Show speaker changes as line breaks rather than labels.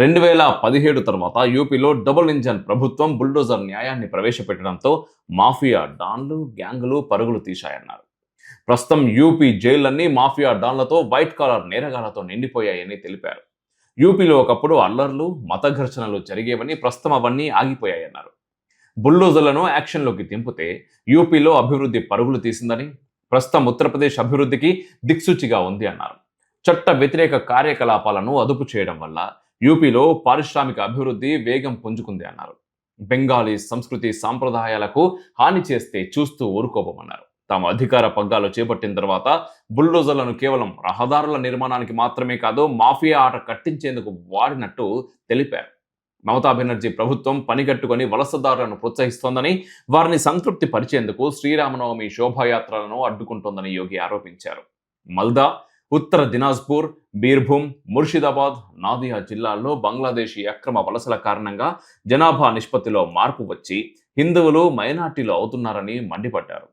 2017 తర్వాత యూపీలో double engine ప్రభుత్వం బుల్డోజర్ న్యాయాన్ని ప్రవేశపెట్టడంతో మాఫియా డాన్లు, గ్యాంగులు పరుగులు తీశాయన్నారు. ప్రస్తుతం యూపీ జైళ్లన్నీ మాఫియా డాన్లతో, వైట్ కాలర్ నేరగాళ్లతో నిండిపోయాయని తెలిపారు. యూపీలో ఒకప్పుడు అల్లర్లు, మత ఘర్షణలు జరిగేవని, ప్రస్తుతం అవన్నీ ఆగిపోయాయన్నారు. బుల్డోజర్లను యాక్షన్లోకి దింపితే యూపీలో అభివృద్ధి పరుగులు తీసిందని, ప్రస్తుతం ఉత్తరప్రదేశ్ అభివృద్ధికి దిక్సూచిగా ఉంది అన్నారు. చట్ట వ్యతిరేక కార్యకలాపాలను అదుపు చేయడం వల్ల యూపీలో పారిశ్రామిక అభివృద్ధి వేగం పుంజుకుంది అన్నారు. బెంగాలీ సంస్కృతి సాంప్రదాయాలకు హాని చేస్తే చూస్తూ ఊరుకోబోమన్నారు. తాము అధికార పగ్గాలు చేపట్టిన తర్వాత బుల్డోజర్లను కేవలం రహదారుల నిర్మాణానికి మాత్రమే కాదు, మాఫియా ఆట కట్టించేందుకు వాడినట్టు తెలిపారు. మమతా బెనర్జీ ప్రభుత్వం పనిగట్టుకొని వలసదారులను ప్రోత్సహిస్తోందని, వారిని సంతృప్తి పరిచేందుకు శ్రీరామనవమి శోభాయాత్రలను అడ్డుకుంటోందని యోగి ఆరోపించారు. మల్దా, ఉత్తర దినాజ్పూర్, బీర్భూమ్, ముర్షిదాబాద్, నాదియా జిల్లాల్లో బంగ్లాదేశీ అక్రమ వలసల కారణంగా జనాభా నిష్పత్తిలో మార్పు వచ్చి హిందువులు మైనార్టీలు అవుతున్నారని మండిపడ్డారు.